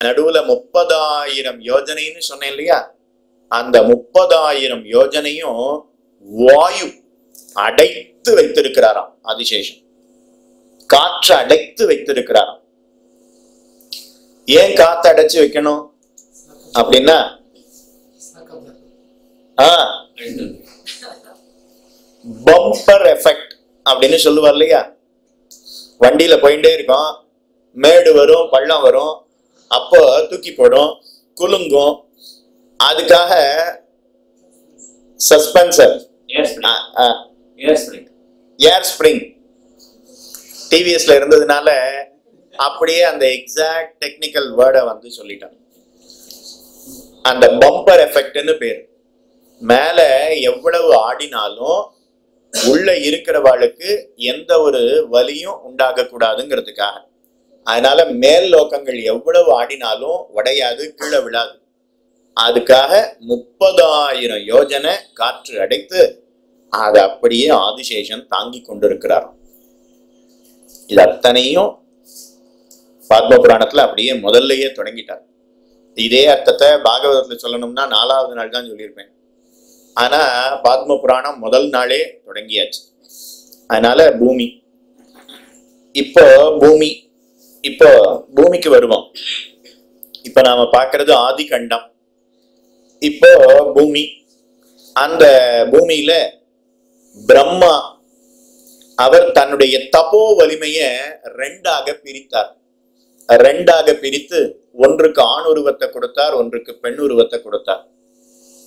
நடுவுல 30,000 யோஜனைன்னு சொன்னேன் இல்லையா? அந்த 30,000 யோஜனையும் வாயு அடைத்து வைத்திருக்கிறாராம் ஆதிசேஷன். காற்று அடைத்து வைத்திருக்கிறாராம். ஏன் காத்து அடைச்சு வைக்கணும் அப்படின்னா, பம்பர் எஃபெக்ட் அப்படின்னு சொல்லுவார் இல்லையா? வண்டியில போயிட்டே இருக்கோம், மேடு வரும், பள்ளம் வரும், அப்போ தூக்கி போடும், குலுங்கும். அதுக்காக சஸ்பென்சர், ஏர் ஸ்ப்ரிங் டிவிஎஸ்ல இருந்ததுனால அப்படியே அந்த எக்ஸாக்ட் டெக்னிக்கல் வேர்டை வந்து சொல்லிட்டான். அந்த பம்பர் எஃபெக்ட்னு பேர். மேல எவ்வளவு ஆடினாலும் உள்ள இருக்கிறவாளுக்கு எந்த ஒரு வலியும் உண்டாக கூடாதுங்கிறதுக்காக. அதனால மேல் லோகங்கள் எவ்வளவு ஆடினாலும் உடையாது, கீழே விழாது. அதுக்காக 30,000 யோஜனை காற்று அடைத்து அதை அப்படியே ஆதிசேஷன் தாங்கி கொண்டிருக்கிறார். இது அத்தனையும் பத்ம புராணத்துல அப்படியே முதல்லயே தொடங்கிட்டார். இதே அர்த்தத்தை பாகவதத்துல சொல்லணும்னா 4வது நாள் தான் சொல்லியிருப்பேன். ஆனா பத்ம புராணம் முதல் நாளே தொடங்கியாச்சு. அதனால பூமி, இப்போ பூமிக்கு வருவோம். இப்ப நாம பாக்குறது ஆதி கண்டம். இப்போ பூமி, அந்த பூமியில பிரம்மா அவர் தன்னுடைய தபோ வலிமைய ரெண்டாக பிரித்தார். ரெண்டாக பிரித்து ஒன்றுக்கு ஆண் உருவத்தை கொடுத்தார், ஒன்றுக்கு பெண் உருவத்தை கொடுத்தார்.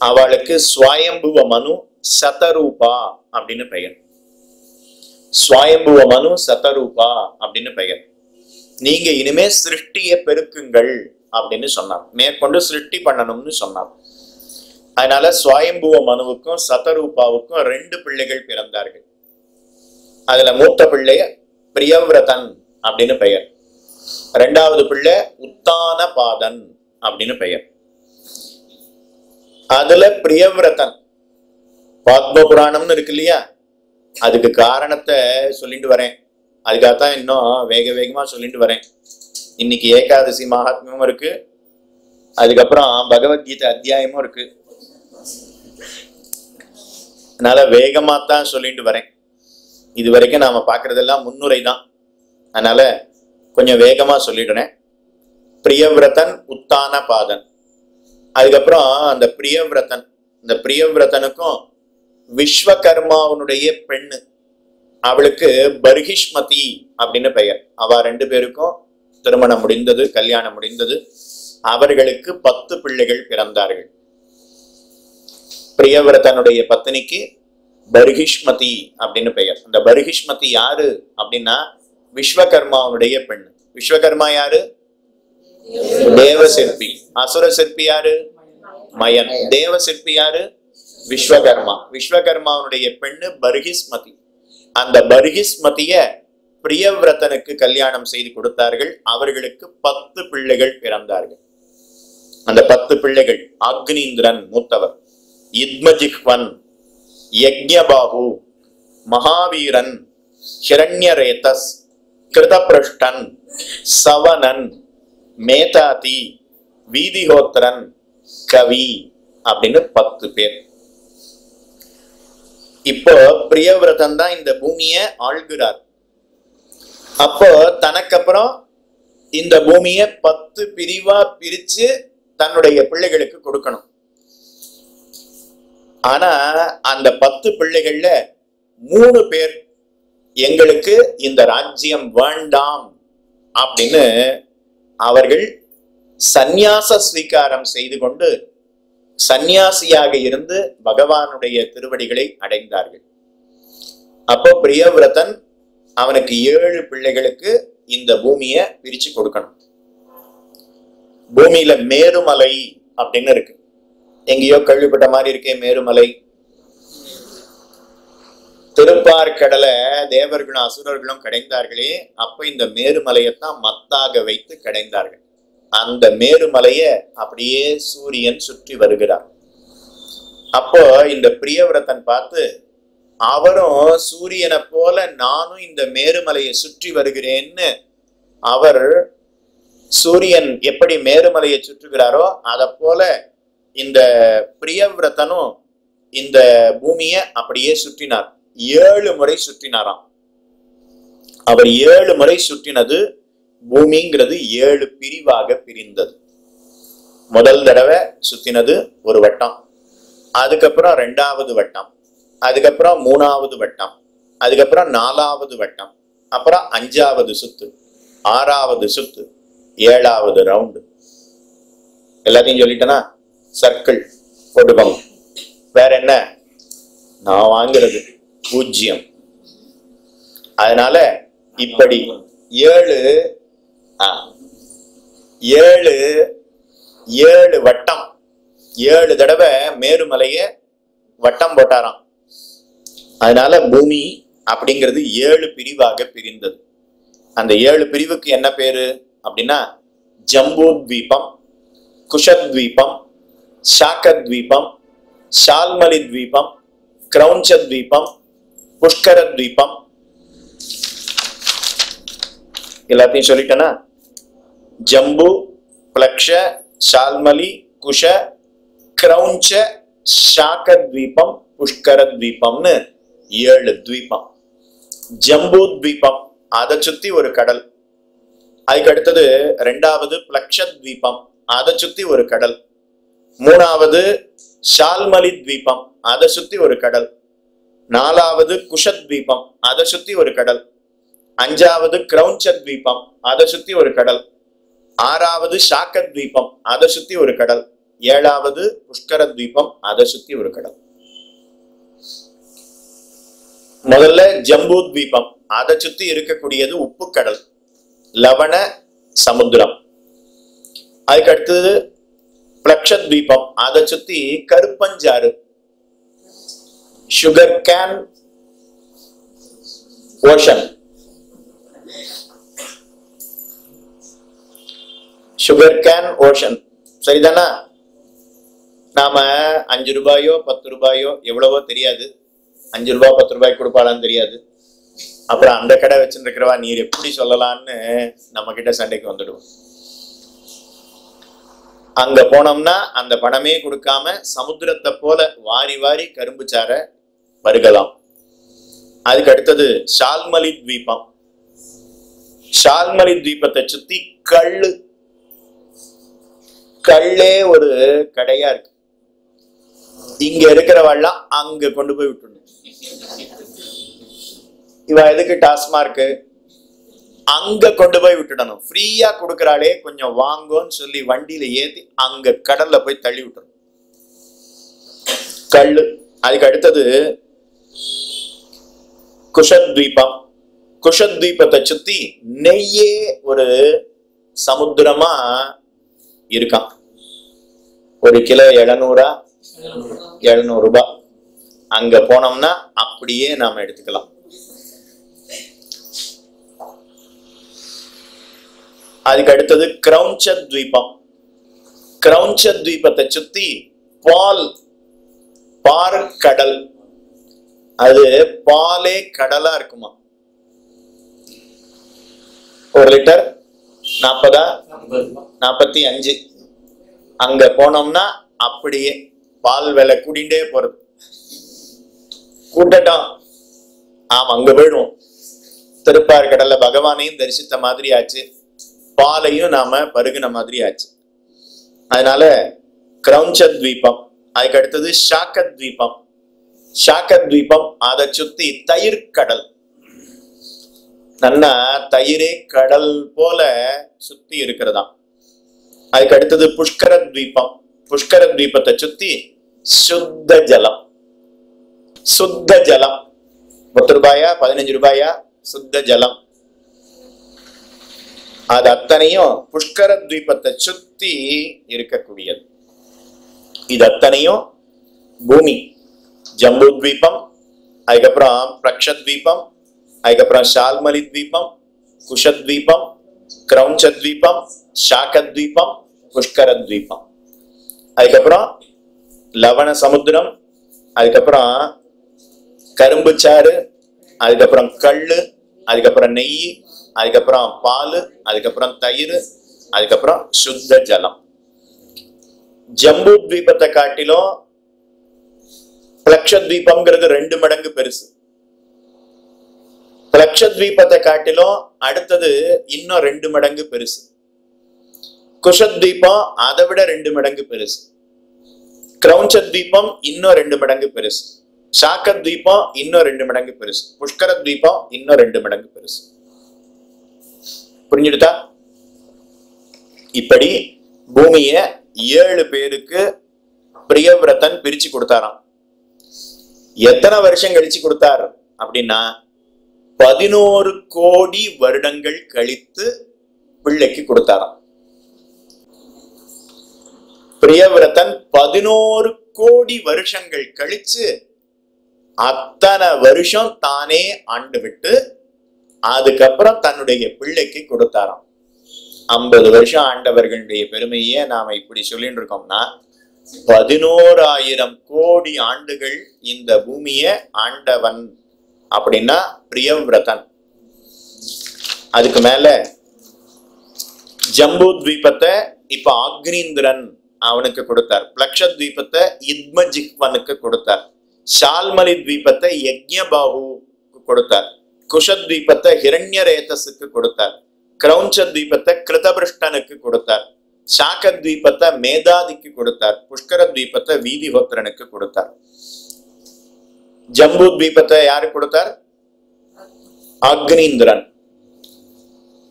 அவளுக்கு ஸ்வயம்புவ மனு சதரூபா அப்படின்னு பெயர். ஸ்வயம்புவ மனு சதரூபா அப்படின்னு பெயர். நீங்க இனிமே சிருஷ்டியை பெருக்குங்கள் அப்படின்னு சொன்னார். மேற்கொண்டு சிருஷ்டி பண்ணணும்னு சொன்னார். அதனால ஸ்வயம்புவ மனுவுக்கும் சதரூபாவுக்கும் 2 பிள்ளைகள் பிறந்தார்கள். அதுல மூத்த பிள்ளை பிரியவ்ரதன் அப்படின்னு பெயர். 2வது பிள்ளை உத்தான பாதன் அப்படின்னு பெயர். அதுல பிரியவ்ரதன் பத்ம புராணம்னு இருக்கு இல்லையா, அதுக்கு காரணத்தை சொல்லிட்டு வரேன். அதுக்காகத்தான் இன்னும் வேகமா சொல்லிட்டு வரேன். இன்னைக்கு ஏகாதசி மகாத்மியமும் இருக்கு, அதுக்கப்புறம் பகவத்கீதை அத்தியாயமும் இருக்கு. அதனால வேகமாத்தான் சொல்லிட்டு வரேன். இது வரைக்கும் நாம பாக்குறதெல்லாம் முன்னுரை தான். அதனால கொஞ்சம் வேகமா சொல்லிடுறேன். பிரியவ்ரதன் உத்தான பாதன். அதுக்கப்புறம் அந்த பிரியவ்ரதன், இந்த பிரியவ்ரதனுக்கும் விஸ்வகர்மாவனுடைய பெண்ணு, அவளுக்கு பர்ஹிஷ்மதி அப்படின்னு பெயர். அவ 2 பேருக்கும் திருமணம் முடிந்தது, கல்யாணம் முடிந்தது. அவர்களுக்கு 10 பிள்ளைகள் பிறந்தார்கள். பிரியவ்ரதனுடைய பத்னிக்கு பர்ஹிஷ்மதி அப்படின்னு பெயர். அந்த பர்ஹிஷ்மதி யாரு அப்படின்னா விஸ்வகர்மாவுடைய பெண்ணு. விஸ்வகர்மா யாரு? தேவ சிற்பி. அசுர சிற்பி யாரு? மயன். தேவ சிற்பி யாரு? விஸ்வகர்மா. விஸ்வகர்மாவுடைய பெண்ணு பர்ஹிஸ்மதி. அந்த பர்ஹிஸ்மதிய பிரியவ்ரதனுக்கு கல்யாணம் செய்து கொடுத்தார்கள். அவர்களுக்கு 10 பிள்ளைகள் பிறந்தார்கள். அந்த 10 பிள்ளைகள் அக்னீந்திரன் மூத்தவர், இத்மஜிஹ்வன், யக்ஞபாகு, மகாவீரன், ஹிரண்யரேதஸ், கிருதபிருஷ்டன், சவனன், மேதாதி, வீதிஹோத்திரன், கவி அப்படின்னு 10 பேர். இப்போ பிரியவ்ரதன் தான் இந்த பூமியை ஆள்கிறார். அப்போ தனக்கப்புறம் இந்த பூமியை 10 பிரிவா பிரிச்சு தன்னுடைய பிள்ளைகளுக்கு கொடுக்கணும். ஆனா அந்த 10 பிள்ளைகள்ல 3 பேர் எங்களுக்கு இந்த ராஜ்யம் வேண்டாம் அப்படின்னு அவர்கள் சந்நியாச ஸ்வீகாரம் செய்து கொண்டு சந்நியாசியாக இருந்து பகவானுடைய திருவடிகளை அடைந்தார்கள். அப்போ பிரியவ்ரதன் அவனுக்கு 7 பிள்ளைகளுக்கு இந்த பூமியை பிரிச்சு கொடுக்கணும். பூமியில மேருமலை அப்படின்னு இருக்கு. எங்கேயோ கேள்விப்பட்ட மாதிரி இருக்கே மேருமலை. திருப்பார்கடலை தேவர்களும் அசுரர்களும் கடைந்தார்களே, அப்ப இந்த மேருமலையத்தான் மத்தாக வைத்து கடைந்தார்கள். அந்த மேருமலைய அப்படியே சூரியன் சுற்றி வருகிறார். அப்போ இந்த பிரியவ்ரதன் பார்த்து, அவரும் சூரியனை போல நானும் இந்த மேருமலையை சுற்றி வருகிறேன்னு அவர் சூரியன் எப்படி மேருமலையை சுற்றுகிறாரோ அத போல இந்த பிரியவிரதனும் இந்த பூமியை அப்படியே சுற்றினார். 7 முறை சுற்றினாராம். அவர் 7 முறை சுற்றினது பூமிங்கிறது 7 பிரிவாக பிரிந்தது. முதல் தடவை சுத்தினது ஒரு வட்டம், அதுக்கப்புறம் 2வது வட்டம், அதுக்கப்புறம் 3வது வட்டம், அதுக்கப்புறம் 4வது வட்டம், அப்புறம் 5வது சுத்து, 6வது சுத்து, 7வது ரவுண்டு. எல்லாத்தையும் சொல்லிட்டேனா? சர்க்கிள் போட்டுக்கோங்க. வேற என்ன? நான் வாங்குறது 0. அதனால இப்படி 7 வட்டம், 7 தடவை மேருமலைய வட்டம் போட்டாராம். அதனால பூமி அப்படிங்கிறது 7 பிரிவாக பிரிந்தது. அந்த 7 பிரிவுக்கு என்ன பேரு அப்படின்னா ஜம்பூத்வீபம், குஷத்வீபம், சாக்கத்வீபம், ஷால்மலி த்வீபம், கிரௌஞ்சத்வீபம், புஷ்கரத்வீபம். எல்லாத்தையும் சொல்லிட்டேனா? ஜம்பு, பிளக்ஷ, ஷால்மலி, குஷ, கிரௌஞ்ச, சாக்கத்வீபம், புஷ்கரத்வீபம்னு 7 த்வீபம். ஜம்பூத்வீபம் அதை சுத்தி ஒரு கடல். அதுக்கு அடுத்தது 2வது பிளக்ஷத்வீபம், அதை சுத்தி ஒரு கடல். 3வது ஷால்மலி த்வீபம், அதை சுத்தி ஒரு கடல். 4வது குஷத்வீபம், அதை சுத்தி ஒரு கடல். 5வது கிரௌஞ்சத்வீபம், அதை சுத்தி ஒரு கடல். 6வது சாக்கத்வீபம், அதை சுத்தி ஒரு கடல். 7வது புஷ்கரத்வீபம், அதை சுத்தி ஒரு கடல். முதல்ல ஜம்பூத்வீபம், அதை சுத்தி இருக்கக்கூடியது உப்பு கடல், லவண சமுத்திரம். அதுக்கு அடுத்தது பிளக்ஷத்வீபம், அதை சுத்தி கருப்பஞ்சாறு, sugar cane ocean. Sugar cane ocean சரிதானா? நாம 5 ரூபாயோ 10 ரூபாயோ எவ்வளவோ தெரியாது, 5 ரூபாய் 10 ரூபாய்க்கு கொடுப்பாளான்னு தெரியாது. அப்புறம் அந்த கடை வச்சுருக்கிறவா நீர் எப்படி சொல்லலான்னு நம்ம கிட்ட சண்டைக்கு வந்துடுவோம். அங்க போனோம்னா அந்த பணமே கொடுக்காம சமுத்திரத்தை போல வாரி வாரி கரும்பு சார பருகலாம். அதுக்கு அடுத்தது ஷால்மலி த்வீபம். ஷால்மலி த்வீபத்தை சுத்தி கல்லே ஒரு கடையா இருக்கு. இங்க இருக்கிறவாள்லாம் அங்க கொண்டு போய் விட்டுணும். இவ எதுக்கு டாஸ்மார்க் அங்க கொண்டு போய் விட்டுடணும். ஃப்ரீயா கொடுக்கறாளே கொஞ்சம் வாங்கோன்னு சொல்லி வண்டியில ஏத்தி அங்க கடல்ல போய் தள்ளி விட்டுரும் கல்லு. அதுக்கு அடுத்தது குஷத்வீபம். குஷத்வீபத்தை சுத்தி நெய்யே ஒரு சமுத்திரமா இருக்கான். 1 கிலோ 700 ரூபாய். அங்க போனோம்னா அப்படியே நாம எடுத்துக்கலாம். அதுக்கு அடுத்தது கிரௌஞ்சத்வீபம். கிரௌஞ்சத்வீபத்தை சுத்தி பார்க்கடல். அது பாலே கடலா இருக்குமா. 1 லிட்டர் 40 45. அங்க போனோம்னா அப்படியே பால் விலை கூடிண்டே போறது. கூட்டட்டம். ஆமா, அங்க போயிடுவோம். திருப்பார் கடல்ல பகவானையும் தரிசித்த மாதிரி ஆச்சு, பாலையும் நாம பருகின மாதிரி ஆச்சு. அதனால கிரௌஞ்சத்வீபம். அதுக்கு அடுத்தது சாக்கத்வீபம். சாக்கத்வீபம் அதை சுத்தி தயிர் கடல். நல்லா தயிரே கடல் போல சுத்தி இருக்கிறதா. அதுக்கு அடுத்தது புஷ்கரத்வீபம். புஷ்கரத்வீபத்தை சுத்தி சுத்த ஜலம். சுத்த ஜலம் 10 ரூபாயா 15 ரூபாயா சுத்த ஜலம். அது அத்தனையும் புஷ்கரத்வீபத்தை சுத்தி இருக்கக்கூடியது. இது அத்தனையும் பூமி. ஜம்பூத்வீபம், அதுக்கப்புறம் பிரக்ஷத்வீபம், அதுக்கப்புறம் ஷால்மலி த்வீபம், குஷத்வீபம், கிரௌஞ்சத்வீபம், சாக்கத்வீபம், புஷ்கரத்வீபம். அதுக்கப்புறம் லவண சமுத்திரம், அதுக்கப்புறம் கரும்பு சாறு, அதுக்கப்புறம் கல்லு, அதுக்கப்புறம் நெய், அதுக்கப்புறம் பால், அதுக்கப்புறம் தயிர், அதுக்கப்புறம் சுத்த ஜலம். ஜம்பு தீபத்தை காட்டிலும் பிளக்ஷத்வீபம்ங்கிறது 2 மடங்கு பெருசு. பிளக்ஷத்வீபத்தை காட்டிலும் அடுத்தது இன்னும் 2 மடங்கு பெருசு. குஷத்வீபம் அதை விட 2 மடங்கு பெருசு. கிரௌஞ்சத்வீபம் இன்னும் 2 மடங்கு பெருசு. சாக்கத்வீபம் இன்னும் 2 மடங்கு பெருசு. புஷ்கரத்வீபம் இன்னும் 2 மடங்கு பெருசு. புரிஞ்சுடுதா? இப்படி பூமிய 7 பேருக்கு பிரியவிரதன் பிரிச்சு கொடுத்தாராம். எத்தனை வருஷம் கழிச்சு கொடுத்தார் அப்படின்னா 11 கோடி வருடங்கள் கழித்து பிள்ளைக்கு கொடுத்தாராம். பிரியவிரதன் 11 கோடி வருஷங்கள் கழிச்சு அத்தனை வருஷம் தானே ஆண்டு விட்டு அதுக்கப்புறம் தன்னுடைய பிள்ளைக்கு கொடுத்தாராம். 50 வருஷம் ஆண்டவர்களுடைய பெருமையே நாம இப்படி சொல்லிட்டு இருக்கோம்னா 11,000 கோடி ஆண்டுகள் இந்த பூமிய ஆண்டவன் அப்படின்னா பிரியவிரதன். அதுக்கு மேல ஜம்பு தீபத்தை இப்ப அக்னீந்திரன் அவனுக்கு கொடுத்தார். பிளக்ஷத்வீபத்தை இத்மஜிஹ்வனுக்கு கொடுத்தார். ஷால்மலி தீபத்தை யஜ்ஞபாஹுக்கு கொடுத்தார். குஷத்வீபத்தை ஹிரண்யரேதஸுக்கு கொடுத்தார். கிரௌஞ்சத்வீபத்தை கிருதபிருஷ்டனுக்கு கொடுத்தார். சாக்கத்வீபத்தை மேதாதிக்கு கொடுத்தார். புஷ்கரத்வீபத்தை வீதிஹோத்திரனுக்கு கொடுத்தார். ஜம்பு தீபத்தை யாரு கொடுத்தார்? அக்னீந்திரன்.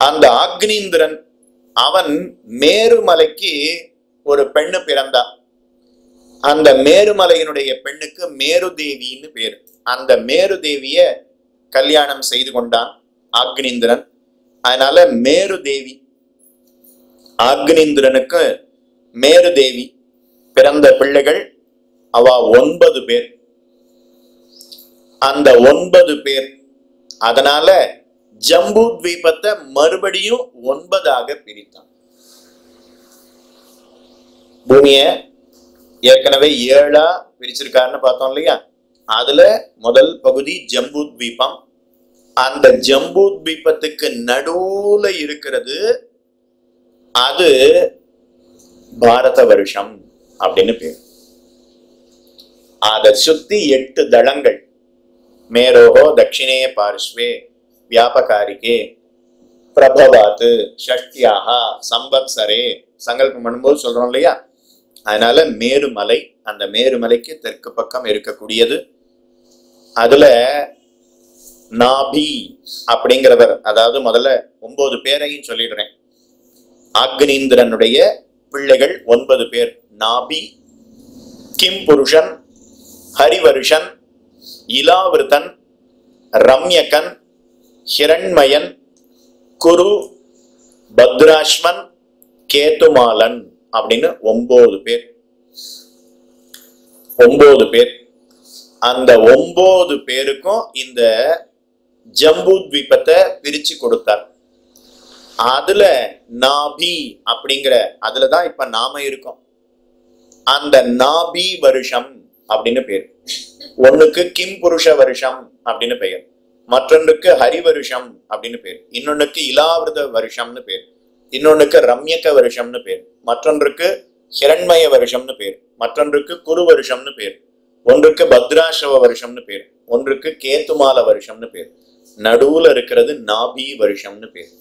அந்த அக்னீந்திரன் அவன் மேருமலைக்கு ஒரு பெண்ணு பிறந்தா. அந்த மேருமலையினுடைய பெண்ணுக்கு மேரு தேவின்னு பேரு. அந்த மேரு தேவிய கல்யாணம் செய்து கொண்டான் அக்னீந்திரன். அதனால மேரு தேவி, அக்னீந்திரனுக்கு மேரு தேவி பிறந்த பிள்ளைகள் அவ 9 பேர். அந்த 9 பேர் அதனால ஜம்பு தீபத்தை மறுபடியும் 9ஆக பிரித்தான். பூமிய ஏற்கனவே 7ஆ பிரிச்சிருக்காருன்னு பார்த்தோம் இல்லையா? அதுல முதல் பகுதி ஜம்பு தீபம். அந்த ஜம்பு தீபத்துக்கு நடுவுல இருக்கிறது அது பாரத வருஷம் அப்படின்னு பேர். அதை சுத்தி 8 தளங்கள், மேரோஹோ தட்சிணே பார்ஸ்வே வியாபகாரிகே பிரபவாத்து ஷஷ்டியாஹா சம்பத்சரே சங்கல்பம் பண்ணும்போது சொல்றோம் இல்லையா? அதனால மேருமலை, அந்த மேருமலைக்கு தெற்கு பக்கம் இருக்கக்கூடியது. அதுல நாபி அப்படிங்கிறவர், அதாவது முதல்ல 9 பேரையும் சொல்லிடுறேன். அக்னீந்திரனுடைய பிள்ளைகள் 9 பேர். நாபி, கிம் புருஷன், ஹரிவருஷன், இலாவிருத்தன், ரம்யகன், ஹிரண்மயன், குரு, பத்ராஷ்மன், கேதுமாலன் அப்படின்னு 9 பேர். 9 பேர். அந்த 9 பேருக்கும் இந்த ஜம்பு தீபத்தை பிரிச்சு கொடுத்தார். அதுல நாபி அப்படிங்கிற அதுலதான் இப்ப நாம இருக்கோம். அந்த நாபி வருஷம் அப்படின்னு பேர். ஒண்ணுக்கு கிம் புருஷ வருஷம் அப்படின்னு பெயர், மற்றொன்றுக்கு ஹரி வருஷம் அப்படின்னு பேர், இன்னொன்னுக்கு இலாவிருத வருஷம்னு பேர், இன்னொன்னுக்கு ரம்யக வருஷம்னு பேர், மற்றொன்றுக்கு ஹிரண்மய வருஷம்னு பேர், மற்றொன்றுக்கு குரு வருஷம்னு பேர், ஒன்றுக்கு பத்ராசவ வருஷம்னு பேர், ஒன்றுக்கு கேத்துமால வருஷம்னு பேர், நடுவுல இருக்கிறது நாபி வருஷம்னு பேர்.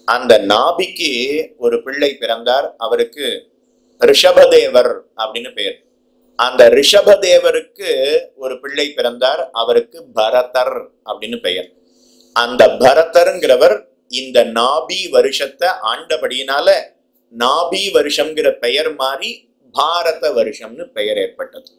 அந்த நாபிக்கு ஒரு பிள்ளை பிறந்தார். அவருக்கு ரிஷபதேவர் அப்படின்னு பேர். அந்த ரிஷபதேவருக்கு ஒரு பிள்ளை பிறந்தார். அவருக்கு பரதர் அப்படின்னு பெயர். அந்த பரதருங்கிறவர் இந்த நாபி வருஷத்தை ஆண்டபடியினால நாபி வருஷம்ங்கிற பெயர் மாறி பாரத வருஷம்னு பெயர் ஏற்பட்டது.